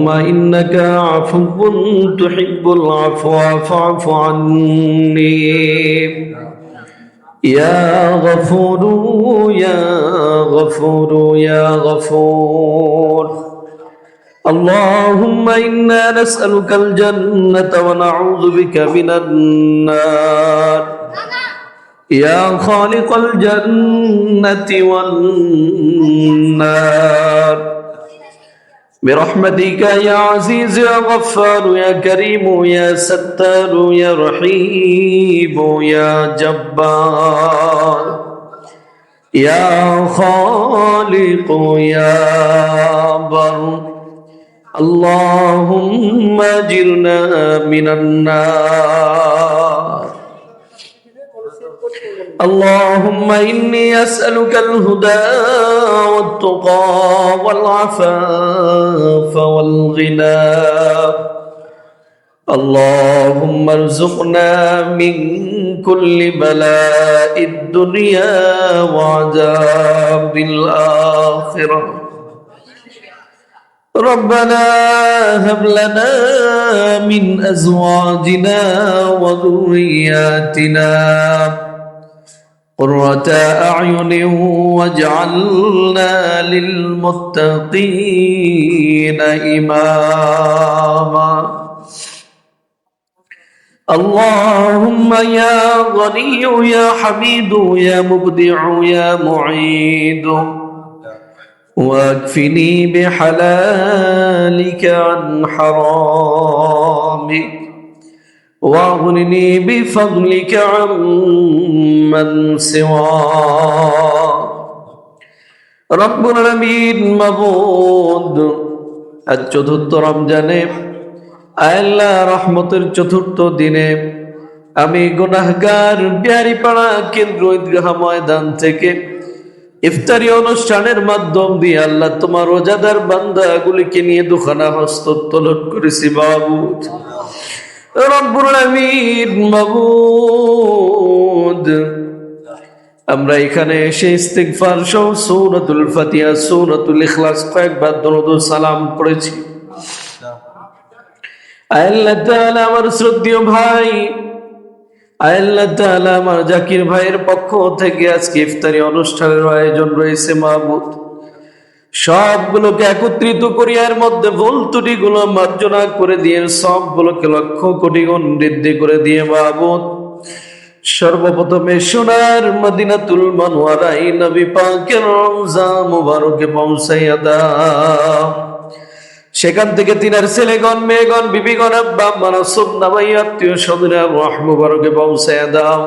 اللهم إنك عفو تحب العفو فاعف عني يا غفور يا غفور يا غفور. اللهم إنا نسألك الجنة ونعوذ بك من النار يا خالق الجنة والنار برحمتك يا عزيز يا غفار يا كريم يا ستار يا رحيم يا جبار يا خالق يا بر. اللهم اجرنا من النار. اللهم إني أسألك الهدى والتقى والعفاف والغنى. اللهم ارزقنا من كل بلاء الدنيا وعذاب الآخرة. ربنا هب لنا من أزواجنا وذرياتنا قرة أعين واجعلنا للمتقين إماما. اللهم يا غني يا حميد يا مبدع يا معيد واكفني بحلالك عن حرامك واغنني بفضلك عمن سواك. رب العالمين মাবুদ, আজ চতুর্থ রমজানে আল্লাহ রহমতের চতুর্থ দিনে আমি গুনাহগার বিহারীপাড়া কেন্দ্র ঈদগাহ ময়দান থেকে ইফতারি অনুষ্ঠানের মাধ্যম দিয়ে আল্লাহ তোমার রোজাদার বান্দাগুলিকে নিয়ে দুখানা হস্তোত্তোলন করেছি মাবুদ। রব্বুল আলামিন মাবুদ, আমরা এখানে এসে ইস্তিগফার সহ সূরাতুল ফাতিহা সূরাতুল ইখলাস কয়েকবার দরুদ ও সালাম পড়েছি। আল্লাহ তাআলা আমার শ্রদ্ধেয় ভাই, আল্লাহ তাআলা আমার জাকির ভাইয়ের পক্ষ থেকে আজকে ইফতারি অনুষ্ঠানের আয়োজন রয়েছে মাবুদ, সবগুলোকে একত্রিত করি, এর মধ্যে ভুল ত্রুটিগুলো মার্জনা করে দিয়ে সবগুলোকে লক্ষ কোটি গুণ বৃদ্ধি করে দিয়ে মাবুদ সর্বপ্রথমে সোনার মদিনাতুল মুনাওয়ারায় নবী পাকের রওজা মুবারকে পৌঁছাইয়া দাও। সেখান থেকে তিনার ছেলেগণ মেয়েগণ বিবিগণ আব্বা মানাসুব নামাই আত্মীয় স্বজনের রহ মুবারকে পৌঁছাইয়া দাও।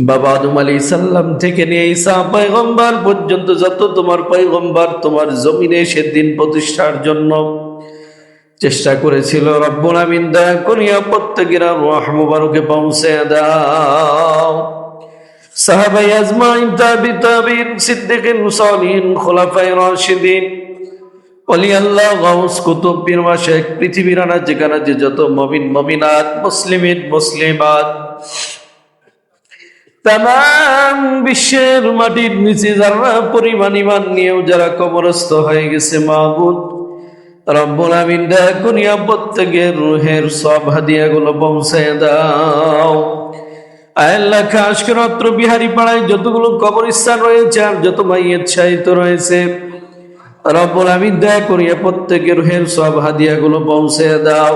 বাবা আদম আলাইহিস সালাম থেকে নিয়ে ঈসা পয়গম্বর পর্যন্ত যত তোমার পয়গম্বর তোমার জমিনে সেদিন প্রতিষ্ঠার জন্য চেষ্টা করেছিল, রব্বুল আমিন দয়া করিয়া প্রত্যেকের রহ মুবারকে পৌঁছাইয়া দাও। সাহাবায়ে আজমাইন, তাবিঈন, সিদ্দিকিন, সালিহিন, খুলাফায়ে রাশিদিন, ওলি আল্লাহ, গাউস, কুতুব, পীর, মাশায়েখ, পৃথিবীর আনাচে কানাচে যত মুমিন মুমিনাত, মুসলিমিন মুসলিমাত, তামাম বিশ্বের মাটির নিচে যারা পরিমাণ ঈমান নিয়েও যারা কবরস্থ হয়ে গেছে মাবুদ রব্বুল আমিন দয়া করিয়া প্রত্যেকের রূহের সব হাদিয়াগুলো পৌঁছায় দাও। আল্লাহ খাস করে অত্র বিহারীপাড়ায় যতগুলো কবরস্থান রয়েছে আর যত মাইয়্যিত শায়িত রয়েছে রব্বুল আমিন দয়া করিয়া প্রত্যেকের রূহের সব হাদিয়াগুলো পৌঁছায় দাও।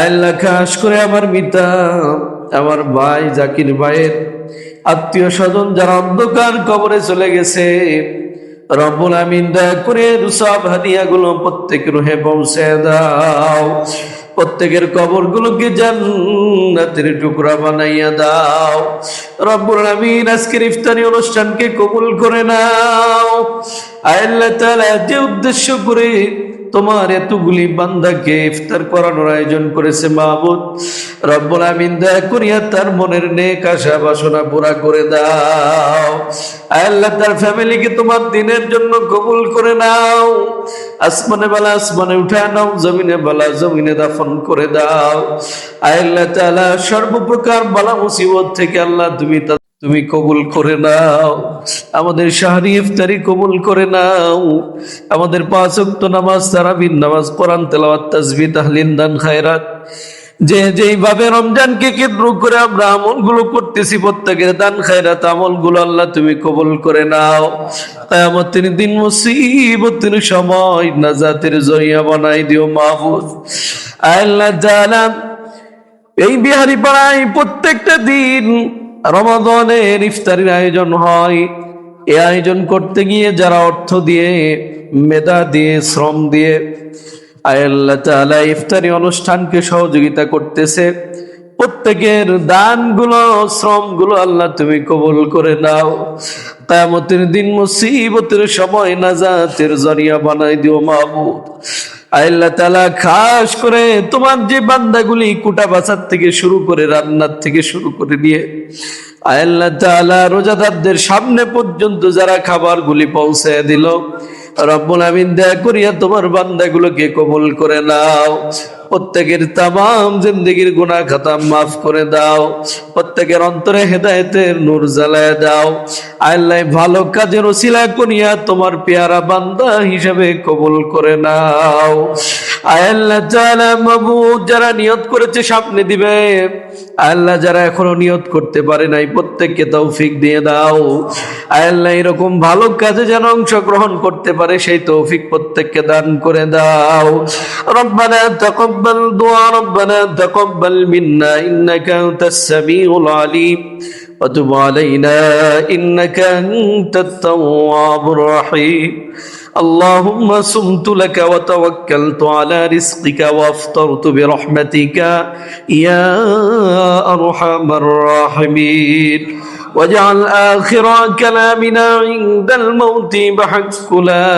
আল্লাহ খাস করে আমার মিতা, আমার ভাই জাকির ভাইয়ের আত্মীয় স্বজন যারা অন্ধকার কবরে চলে গেছে রব্বুল আমিন দয়া করে সব হাদিয়াগুলো প্রত্যেকের রূহে পৌঁছায় দাও। প্রত্যেকের কবরগুলোকে জান্নাতের টুকরা বানাইয়া দাও। রব্বুল আমিন আজকের ইফতারি অনুষ্ঠানকে কবুল করে নাও। আল্লাহ তাআলা যে উদ্দেশ্য করে তোমার এতগুলি বান্দাকে ইফতার করানোর আয়োজন করেছে মাবুদ রব্বুল আমিন দয়া করিয়া তার মনের নেক আশা বাসনা পুরা করে দাও। আল্লাহ তার ফ্যামিলিকে তোমার দিনের জন্য কবুল করে নাও। আসমানে বালা আসমানে উঠা নাও, জমিনে বালা জমিনে দাফন করে দাও। আল্লাহ তাআলা সর্বপ্রকার বালা মুসিবত থেকে আল্লাহ তুমি তুমি কবুল করে নাও, আমাদের শাহরি ইফতারি কবুল করে নাও, আমাদের 5 ওয়াক্ত নামাজ, তারাবির নামাজ, কোরআন তেলাওয়াত, তাসবিহ, তাহলিল, দান, খায়রাত, যেইভাবে রমজানকে কেন্দ্র করে আমরা আমলগুলো করতেছি, প্রত্যেকের দান খায়রাত আমলগুলো আল্লাহ তুমি কবুল করে নাও। কিয়ামতের দিন মুসিবতের সময় নাজাতের জরিয়া বানাই দিও মাহফুজ। আল্লাহ তাআলা এই বিহারি পাড়ায় প্রত্যেকটা দিন রমাদানের ইফতারির আয়োজন হয়। এই আয়োজন করতে গিয়ে যারা অর্থ দিয়ে, মেধা দিয়ে, শ্রম দিয়ে আল্লাহ তাআলা ইফতারি অনুষ্ঠানকে সহযোগিতা করতেছে, প্রত্যেকের দানগুলো, শ্রমগুলো আল্লাহ তুমি কবুল করে নাও। কিয়ামতের দিন মুসিবতের সময় নাজাতের জরিয়া বানাই দিও মাবুদ। আল্লাহ তাআলা খাস করে তোমার যে বান্দাগুলি কুটা বাছার থেকে শুরু করে, রান্নার থেকে শুরু করে নিয়ে আল্লাহ তাআলা রোজাদারদের সামনে পর্যন্ত যারা খাবারগুলি পৌঁছে দিল, রব্বুল আমিন দয়া করিয়া তোমার বান্দাগুলোকে কবুল করে নাও। প্রত্যেকের তামাম জিন্দেগির গুনাহ খাতা মাফ করে দাও, প্রত্যেকের অন্তরে হেদায়েতের নূর জ্বালায় দাও। আল্লাহ ভালো কাজের ওসিলা করিয়া তোমার পেয়ারা বান্দা হিসেবে কবুল করে নাও। আল্লাহ তাআলা মাবুদ যারা নিয়ত করেছে সামনে দিবে, আল্লাহ যারা এখনো নিয়ত করতে পারে নাই প্রত্যেককে তৌফিক দিয়ে দাও। আল্লাহ এরকম ভালো কাজে যেন অংশগ্রহণ করতে পারে সেই তৌফিক প্রত্যেককে দান করে দাও। রব্বানা তাকাব্বাল দুআ, রব্বানা তাকাব্বাল মিন্না ইন্নাকা আনতাস সামিউল আলিম ওয়া তুব আলাইনা ইন্নাকা আনতাত তাওয়াবুর রহিম। اللهم صمت لك وتوكلت على رزقك وافطرت برحمتك يا أرحم الراحمين. واجعل آخر كلامنا عند الموت بحق لا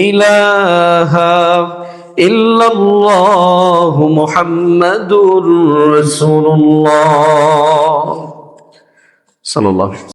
إله إلا الله محمد رسول الله صلى الله عليه وسلم.